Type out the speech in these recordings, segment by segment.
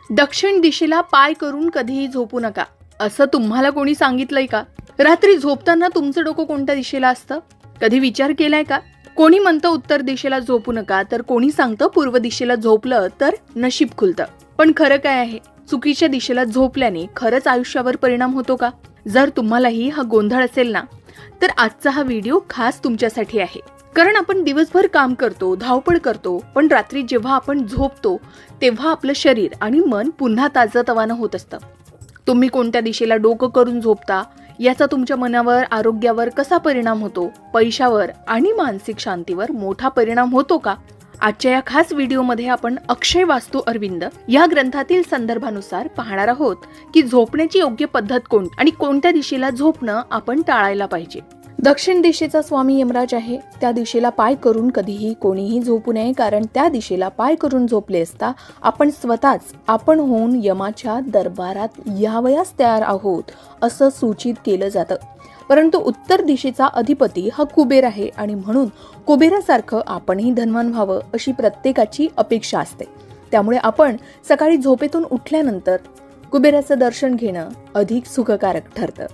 दक्षिण दिशेला पाय करून कधीही झोपू नका असं तुम्हाला कोणी सांगितलंय का? रात्री झोपताना तुमचं डोकं कोणत्या दिशेला असतं? कधी विचार केलाय का? कोणी म्हणतं उत्तर दिशेला झोपू नका, तर कोणी सांगतं पूर्व दिशेला झोपलं तर नशीब खुलतं. पण खरं काय आहे? चुकीच्या दिशेला झोपल्याने खरंच आयुष्यावर परिणाम होतो का? जर तुम्हालाही हा गोंधळ असेल ना, तर आजचा हा व्हिडिओ खास तुमच्यासाठी आहे. कारण आपण दिवसभर काम करतो, धावपळ करतो, पण रात्री जेव्हा आपण झोपतो तेव्हा आपलं शरीर आणि मन पुन्हा ताजंतवानं होत असतं. तुम्ही कोणत्या दिशेला डोकं करून झोपता याचा तुमच्या मनावर, आरोग्यावर कसा परिणाम होतो, पैशावर आणि मानसिक शांतीवर मोठा परिणाम होतो का? आजच्या या खास व्हिडिओमध्ये आपण अक्षय वास्तू अरविंद या ग्रंथातील संदर्भानुसार पाहणार आहोत की झोपण्याची योग्य पद्धत कोणती आणि कोणत्या दिशेला झोपणं आपण टाळायला पाहिजे. दक्षिण दिशेचा स्वामी यमराज आहे. त्या दिशेला पाय करून कधीही कोणीही झोपू नये, कारण त्या दिशेला पाय करून झोपले असता आपण स्वतःच आपण होऊन यमाच्या दरबारात यावयास तयार आहोत असं सूचित केलं जातं. परंतु उत्तर दिशेचा अधिपती हा कुबेर आहे आणि म्हणून कुबेरासारखं आपणही धनवान व्हावं अशी प्रत्येकाची अपेक्षा असते. त्यामुळे आपण सकाळी झोपेतून उठल्यानंतर कुबेराचं दर्शन घेणं अधिक सुखकारक ठरतं.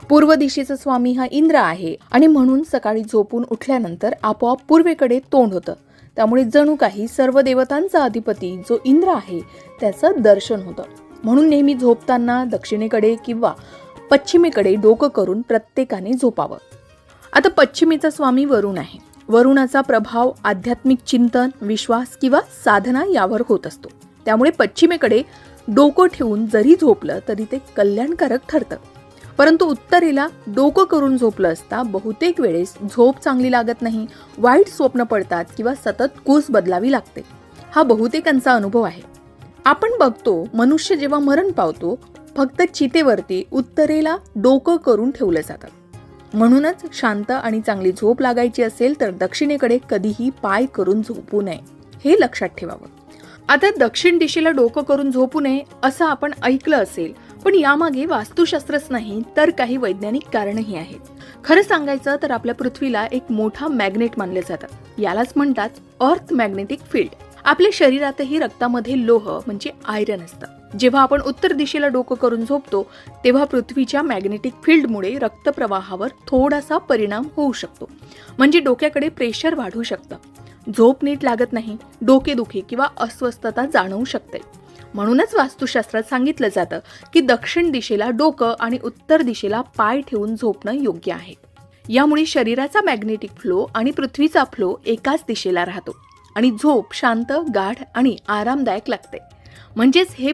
पूर्व दिशेचा स्वामी हा इंद्र आहे आणि म्हणून सकाळी झोपून उठल्यानंतर आपोआप पूर्वेकडे तोंड होतं. त्यामुळे जणू काही सर्व देवतांचा अधिपती जो इंद्र आहे त्याचं दर्शन होतं. म्हणून नेहमी झोपताना दक्षिणेकडे किंवा पश्चिमेकडे डोकं करून प्रत्येकाने झोपावं. आता पश्चिमेचा स्वामी वरुण आहे. वरुणाचा प्रभाव आध्यात्मिक चिंतन, विश्वास किंवा साधना यावर होत असतो. त्यामुळे पश्चिमेकडे डोकं ठेवून जरी झोपलं तरी ते कल्याणकारक ठरतं. परंतु उत्तरेला डोकं करून झोपलं असता बहुतेक वेळेस झोप चांगली लागत नाही, वाईट स्वप्न पडतात किंवा सतत कूस बदलावी लागते. हा बहुतेकांचा अनुभव आहे. आपण बघतो मनुष्य जेव्हा मरण पावतो फक्त चितेवरती उत्तरेला डोकं करून ठेवलं जातं. म्हणूनच शांत आणि चांगली झोप लागायची असेल तर दक्षिणेकडे कधीही पाय करून झोपू नये, हे लक्षात ठेवावं. आता दक्षिण दिशेला डोकं करून झोपू नये असं आपण ऐकलं असेल, पण यामागे वास्तुशास्त्रच नाही तर काही वैज्ञानिक कारणही आहेत. खरं सांगायचं तर आपल्या पृथ्वीला एक मोठा मॅग्नेट मानलं जातं. यालाच म्हणतात अर्थ मॅग्नेटिक फील्ड. आपल्या शरीरातही रक्तामध्ये लोह म्हणजे आयरन असतं. जेव्हा आपण उत्तर दिशेला डोकं करून झोपतो तेव्हा पृथ्वीच्या मॅग्नेटिक फील्डमुळे रक्तप्रवाहावर थोडासा परिणाम होऊ शकतो. म्हणजे डोक्याकडे प्रेशर वाढू शकतं, झोप नीट लागत नाही, डोकेदुखी किंवा अस्वस्थता जाणवू शकते. म्हणूनच वास्तुशास्त्रात सांगितलं जातं की दक्षिण दिशेला डोकं आणि उत्तर दिशेला पाय ठेवून झोपणं योग्य आहे. यामुळे शरीराचा मॅग्नेटिक फ्लो आणि पृथ्वीचा फ्लो एकाच दिशेला राहतो आणि झोप शांत, गाढ आणि आरामदायक लागते. म्हणजेच हे